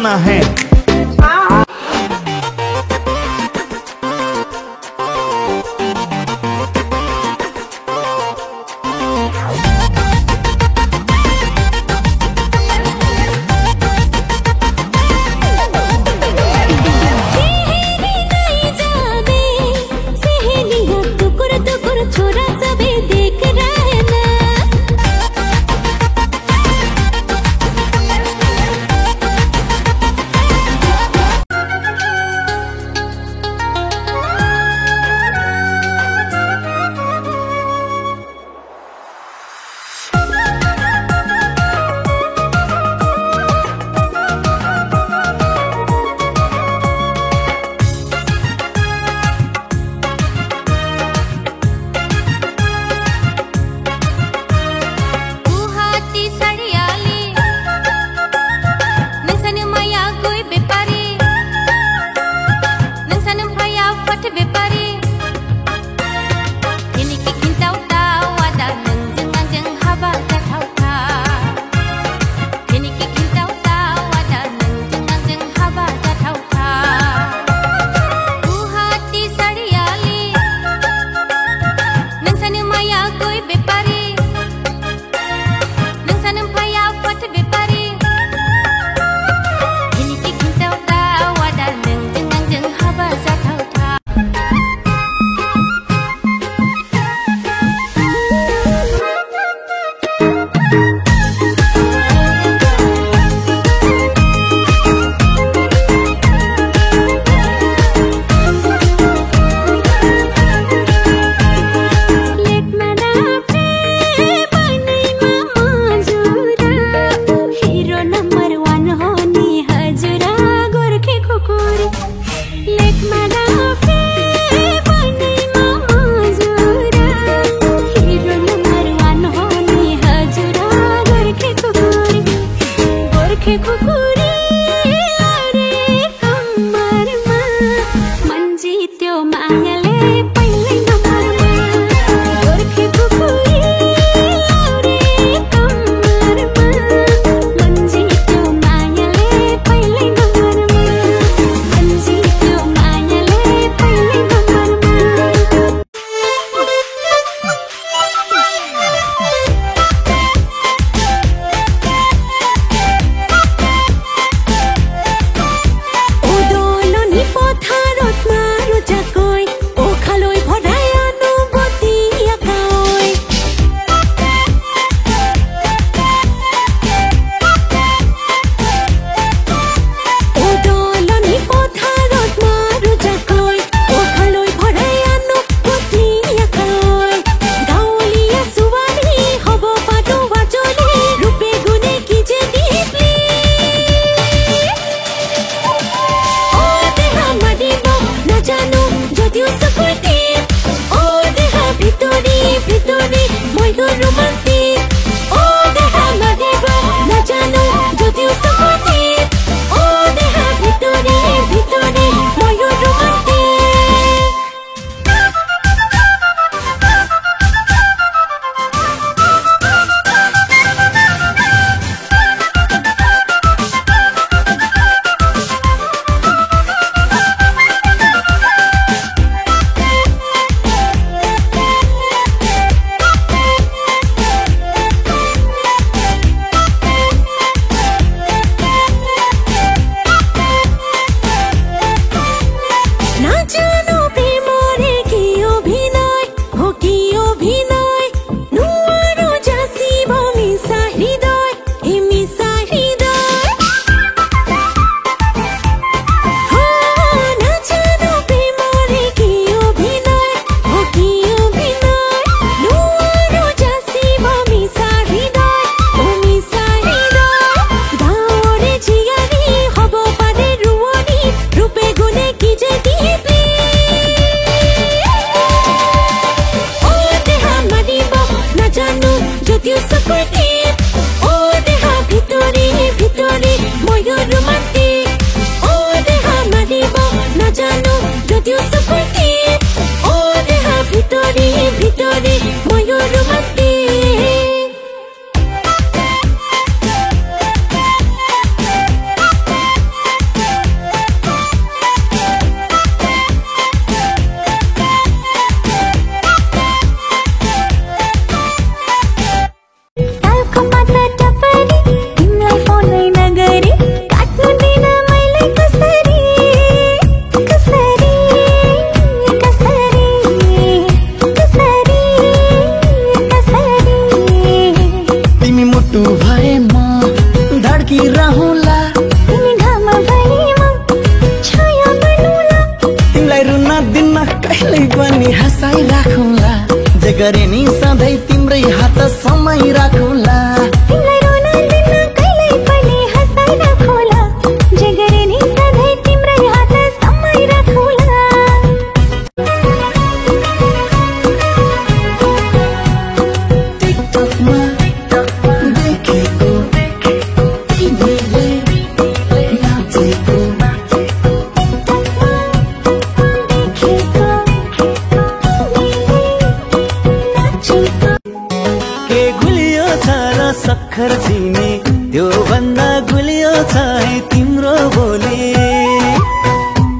जाना है। त्यो भन्दा गुलियो छ है तिम्रो बोली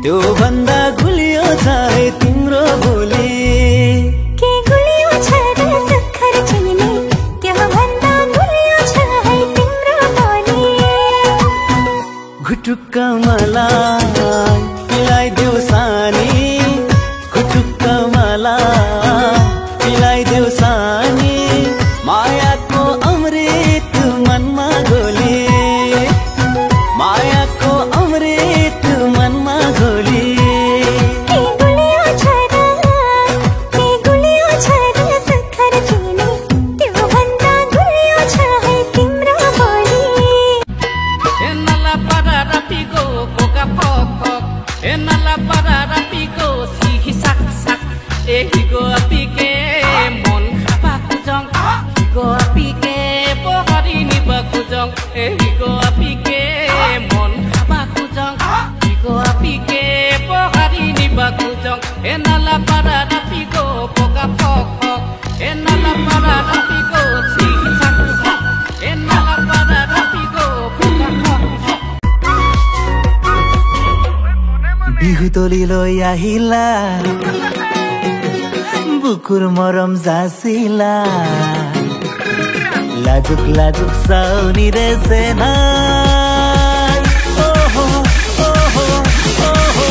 त्यो भन्दा गुलियो छ है तिम्रो बोली के गुलियो छ र सखर चिनी त्यो भन्दा गुलियो छ है तिम्रो बोली घुटुक्क मलाई पिलाइदेऊ सानी घुटुक्क मलाई पिलाइदेऊ सानी मायाको अमृत मनमा घोली मायाको अमृत मनमा घोली के गुलियो छ र सखर चिनी त्यो भन्दा गुलियो छ है तिम्रो बोली Enala para rapigo boga pok pok Enala para rapigo sihi sak sak Ehigo apike mon khapa kujong Higo apike pohari ni bakujong Ehigo apike mon khapa kujong Higo apike pohari ni bakujong Enala para rapigo boga pok pok Enala para rapigo sihi sak sak Enala para rapigo boga pok pok Bihu तोलिलो याहिला बुकुर मरम जासिला लाजुक लाजुक साउनी रे सेना ओहो ओहो ओहो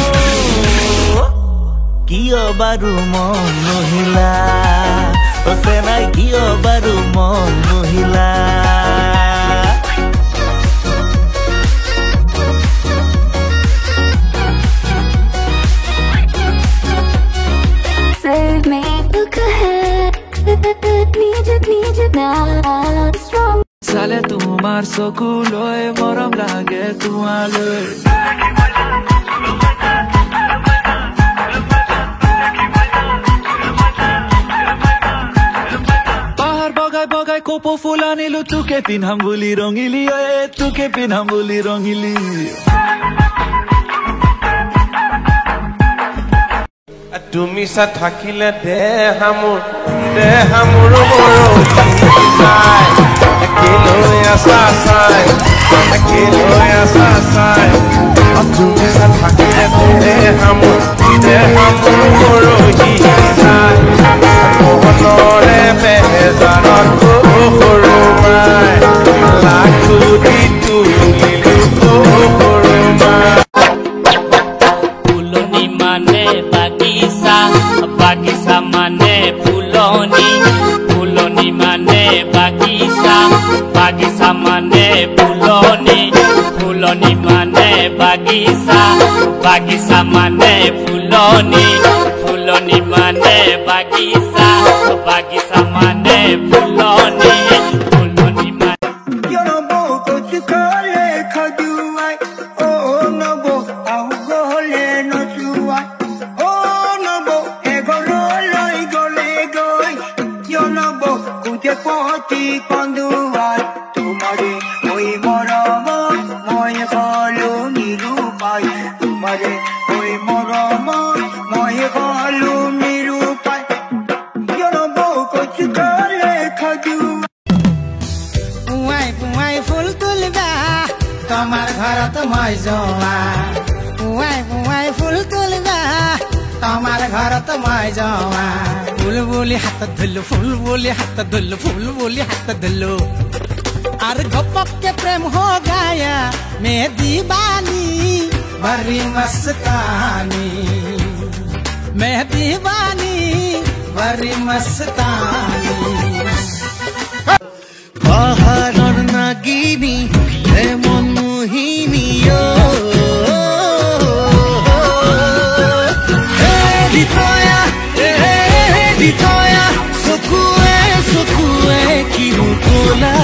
कियो बारु मन महिला ओ सेना कियो बारु मन महिला Save me, look ahead. Need you now. Strong. साले तुम्हार सकुलोय मरम लागे तुम्हाले पहाड़ बगाई बगाई कोपो फुलानी लु तुके पिन हम बोली रंगीली ओए तुके पिन हम बोली रंगीली তুমি সা থাকিলে দেহামুর মরো চাই একেলৈ আছা চাই তুমি সা থাকিলে দেহামুর মরো চাই মনৰে বেজাৰত সৰু মাই লাখু দি তুলিলো সৰু মাই ফুলনি মানে বাগিচা বাগিচা মানে ফুলনি ফুলনি মানে বাগিচা বাগিচা মানে ফুলনি ফুলনি মানে বাগিচা বাগিচা মানে ফুলনি ফুলনি মানে বাগিচা বাগিচা মানে ফুলনি ফুলনি মানে Cuando hay tu madre, hoy morama, moi khalo niru pai. Tu madre, hoy morama, moi khalo niru pai. Yo no boco chikale khaju. Uai ফুল তুলবা তোমার ঘরত মই যাওয়া উই ফুল তুলবা তোমার ঘরত মই যাওয়া ফুল বলি হাত ধুলু ফুল বলি হাত ধুলু ফুল বলি হাত ধুলু আর গপকে প্রেম हो गया मैं दीवानी बड़ी मस्तानी मैं दीवानी बड़ी मस्तानी পাহাড়ৰ নাগিনী হে মন মোহিনী দিতয়া চকুৱে চকুৱে কিনো ক'লা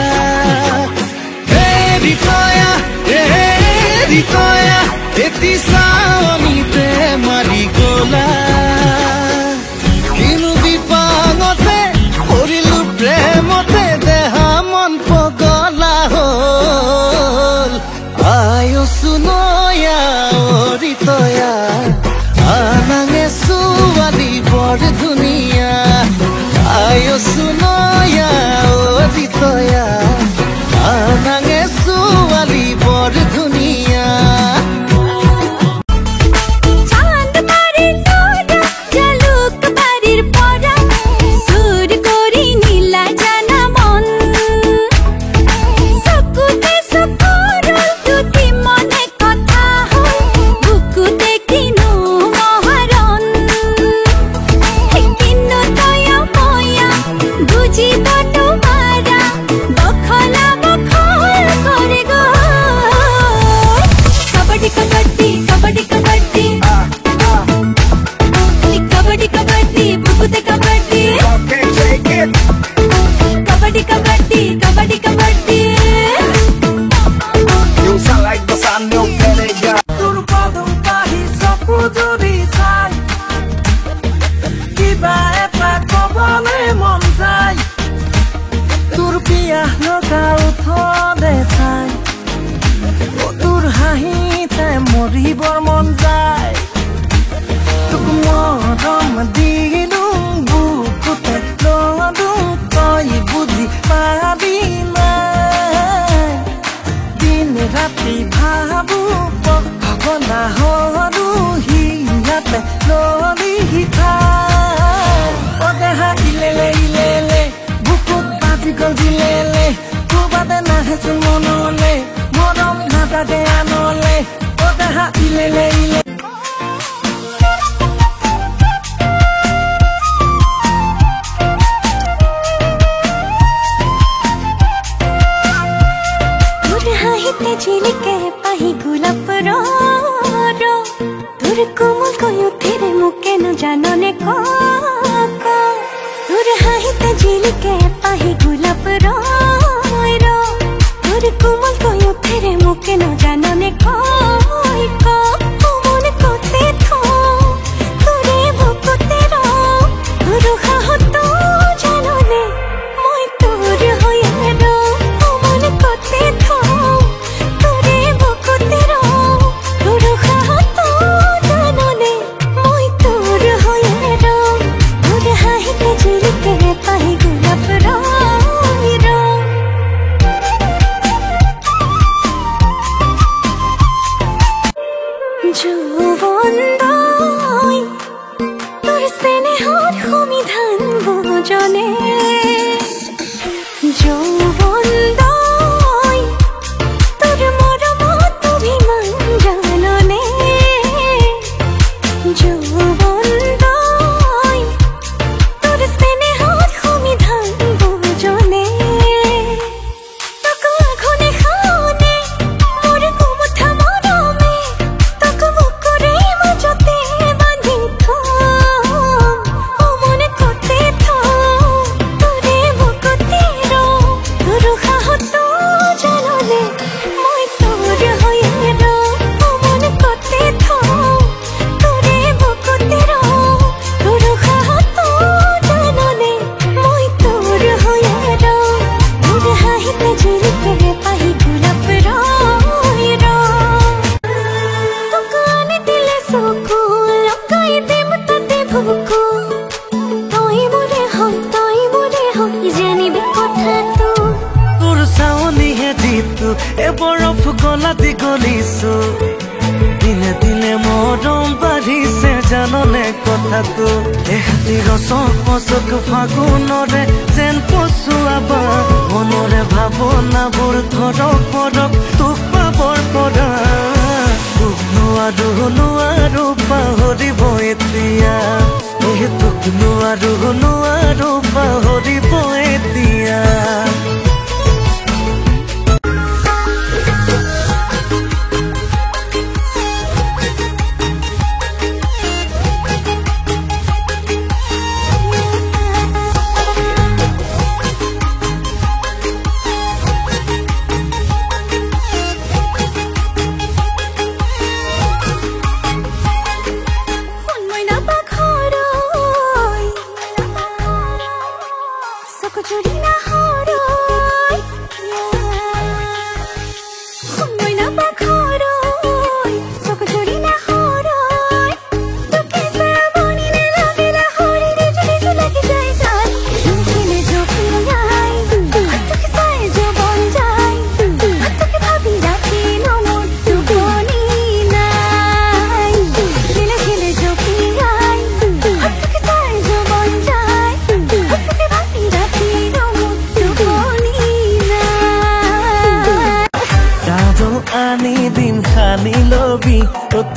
দিতয়া এটি চাৱনিতে মাৰি গ'লা কিনো বিপাঙতে কৰিলো প্ৰেমতে দেহা মন পগলা হ'ল আয়ো সুনয়া দিতয়া আনাঙে ছোৱালী বৰ ধুনীয়া আয়ো সুনয়া দিতয়া আনাঙে ৰাতি ভাবো ভাৱনা হৰু হিয়াতে ললি হিঠা পদেহা ইলেলে ইলেলে বুকুত বাজি গল দিলেলে ক'বাতে নাহেচোন মনলে মৰম নাজাতে আনলে পদেহা ইলেলে ইলে झिलिके पाही गुलाब रो तुर कोमल कयो तेरे मुके न जानने को तुर हाहिते झिलिके पाही गुलाब रो तुर कोमल कयो तेरे मुके न जानने को मन कोते थो तुरे बुकुते रो तुर हाहतो जानने মই তোর হয়ে रो मन कोते थो বৰফ গলা দীঘলিছো দিনে দিনে মৰম বাঢ়িছে জাননে কথাটো এহাতি ৰচক ফাগুনৰে যেন পচুৱাবা মনৰে ভাৱনাবোৰ ধৰক পৰক তোক পাবৰ পৰা তোক নোৱাৰো পাহৰিব এতিয়া তোক নোৱাৰো পাহৰিব এতিয়া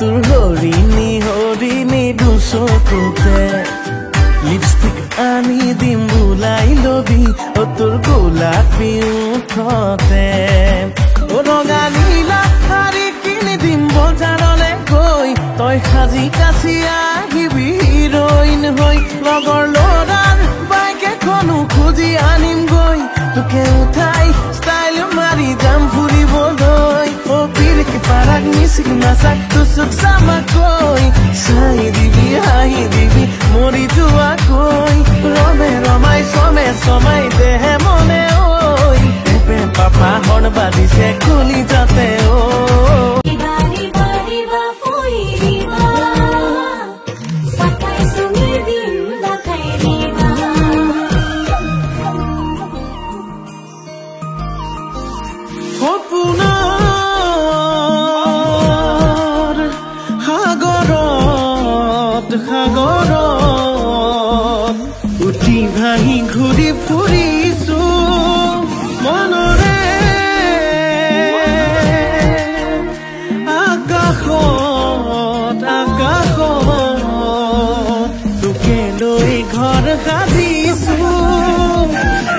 তোর হরিণী দুচকুতে লিপষ্টিক আনি দিম বুলাই লবি ও তোর গোলাপি উঠতে রঙা নীলা শাড়ী কিনি দিম বজাৰলে গৈ তই সাজি কাছি আহিবি হিৰইন হৈ লগৰ ল'ৰাৰ বাইক এখনো খুজি আনিম গৈ তোকে উঠাই ষ্টাইল মাৰি যাম ফুৰিবলৈ ও পিৰকে পাৰাক মিচিক নাচাক তুচুক চামাকৈ চাই দিবি হাঁহি দিবি মৰি যোৱাকৈ ৰমে ৰমাই চমাই দেহে মনে ঐ পেপে পাপা হৰ্ণ বাজিছে খুলি যাতে ঐ সাগৰত উঠি ভাহি ঘূৰি ফুৰিছো মনৰে আকাশত তোকে লৈ ঘৰ সাজিছো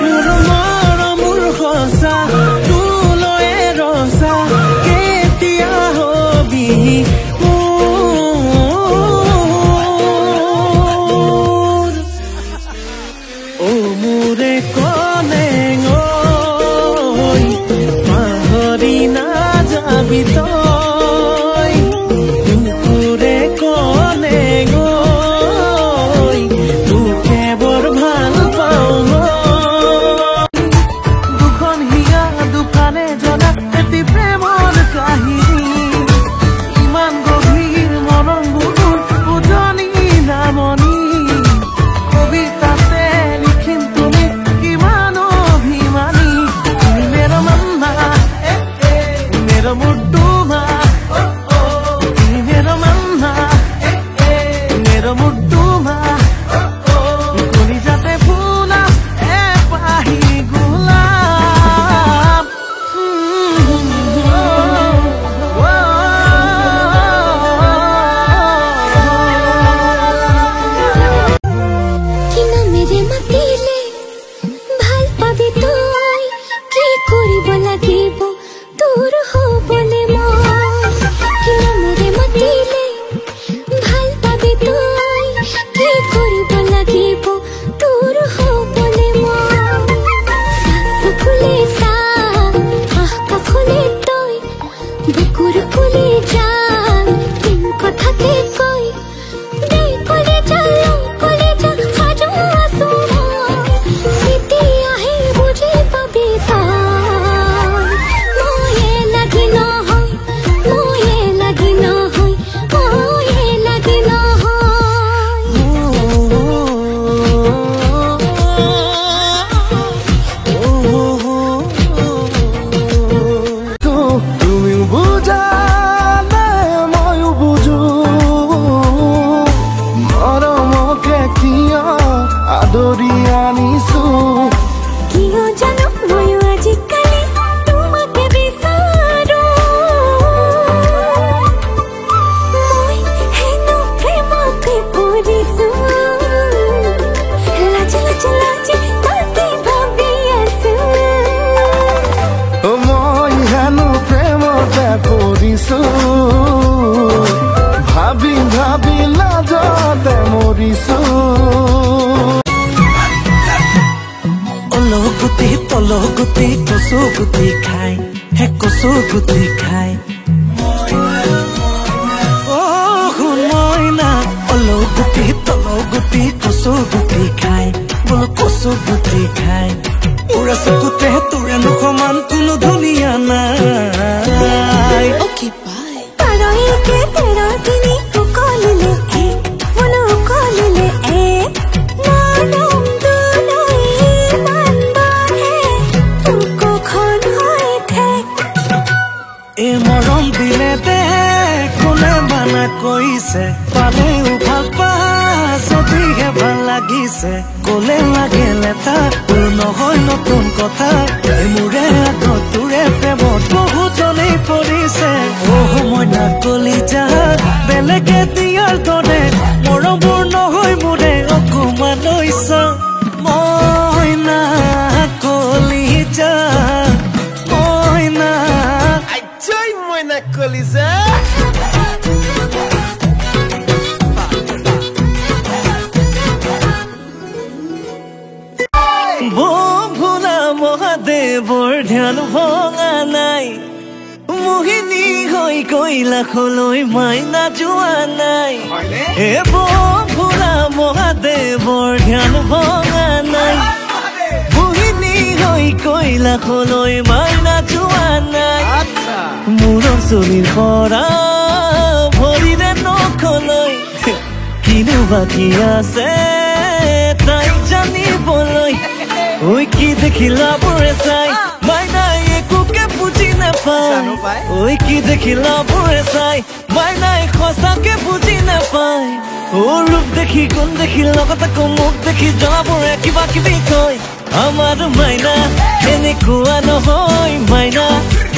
মোৰ মৰমৰ সঁচা তোলৈ ৰচা কেতিয়া হবি মোৰে কনে পাহৰি নাযাবি তই তোৰে কনে তোকে বৰ ভাল পাওঁ দুখন হিয়া দুফালে জনা এটি প্ৰেমৰ কাহিনী ইমান গভীৰ মৰম বুকুৰ উজনি নামনি কবিতাতে লিখিম তুমি কিমান অভিমানী তুমি মেৰা মাম্মা মেৰা মুড্ডুমা তুমি মেৰা মাম্মা মেৰা মুড্ডুমা কলিজাতে ফুলা পাহি গোলাপ কিনা মেৰে মাতিলে ভাল পাবি তই কি কৰিব লাগিব তোৰ হ'বলে মই কিনা মেৰে মাতিলে ভাল পাবি তই কি কৰিব লাগিব তোৰ হ'বলে মই চকুলে চা কাষলে তই বুকুৰ কুলি যান তিন কথাকে কয় দে কলে যাও কলে যা সাজু আছো সিটি আহে বুঝি পাবি তই ময়ে লাগি নহয় ময়ে লাগি নহয় ময়ে লাগি তুমিও বুজা ময়ো বুজো মৰমকে কিয় আদৰি আনিছো কিয় জানো ময়ো আজিকালি তোমাকে বিচাৰো মই হেনো প্ৰেমতে পৰিছো লাজ লাজ লাজ তাকে ভাবি আছো মই হেনো প্ৰেমতে পৰিছো ভাবি ভাবি লাজতে মৰিছো অলগুটি তলগুটি কচু গুটি খাই হে কচু গুটি খাই শুন মইনা অলগুটি তলগুটি কচু গুটি খাই বোলো কচু গুটি খাই উৰা চকুতে তোৰে সমান কোনো ধুনীয়া নাই তাৰকে তেৰ তিনি উকলিলে মন উকলিলে মৰম দুলাই ইমান বাঢ়ে বুকুখন হৈ থাক এই মৰম দিলে দে কোনে মানা কৈছে পালেও ভাল পা যদিহে ভাল লাগিছে কলে লাগে লেটা তোৰ নহয় নতুন কথা মোৰে আগত তোৰে প্ৰেমত বহুজনেই পৰিছে মইনা কলিজা বেলেগে দিয়াৰ দৰে মৰমবোৰ নহয় মোৰে অকমান লৈছ মইনা কলিজা মইনা মইনা কলিজা ভোলা মহাদেৱৰ ধ্যান ভঙা নাই মোহিনী হৈ কৈলাশলৈ মাইনা যোৱা নাই হে ভোলা মহাদেৱৰ ধ্যান ভঙা নাই মোহিনী হৈ কৈলাশলৈ মাইনা যোৱা নাই মূৰৰ চুলিৰ পৰা ভৰিৰে নখলৈ কিনো বাকী আছে তাই জানিবলৈ ঐ কি দেখিলা বোৰে চাই মাইনাই একোকে বুজি নাপায় ঐ কি দেখিলা বোৰে চাই মাইনাই সঁচাকে বুজি নাপায় ও ৰূপ দেখি কোন দেখি লগত আকৌ মুখ দেখি জনাবোৰে কিবা কিবি কয় আমাৰ মাইনা এনেকুৱা নহয় মাইনা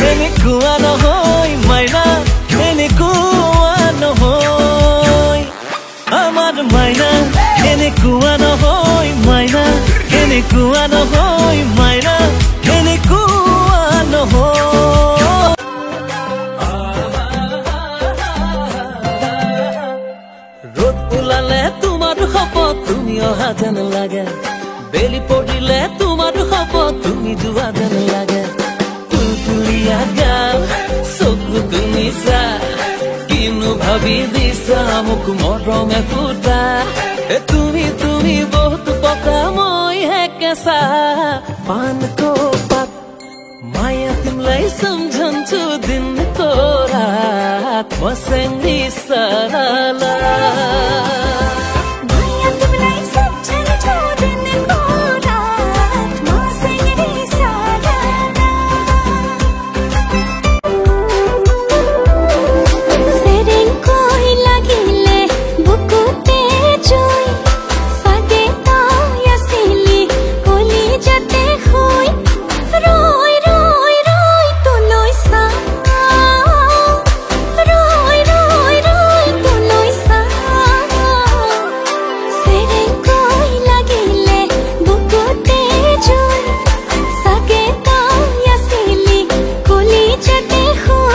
এনেকুৱা নহয় মাইনা এনেকুৱা নহয় আমাৰ মাইনা এনেকুৱা নহয় মাইনা এনেকুৱা নহয় মাইনা এনেকুৱা নহয় ৰ'দ ওলালে তোমাৰ শপত তুমি অহা যেন লাগে বেলি পৰিলে তোমাৰ শপত তুমি যোৱা যেন লাগে তুলতুলীয়া গাল চকু তুমি চা কিনো ভাবি দিছা মোক মৰমে ফুটা তুমি তুমি বহুত পকা মই হে কেঁচা पानको पात माया तिमलाई सम्झन्छु दिनको रात मसँगै सरला माया तिमलाई सम्झन्छु दिनको रात मसँगै सरला सेरेको लागिले बुकुते जोई सधैँ त यसैले कोली जते खोइ रोइ रोइ रोइ तुलोइ सा रोइ रोइ रोइ तुलोइ सा सेरेको लागिले बुकुते जोई सधैँ त यसैले कोली जते खोइ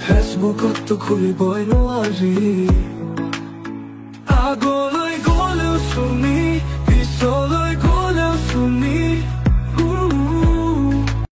Facebook তো খুলিবই নোৱাৰি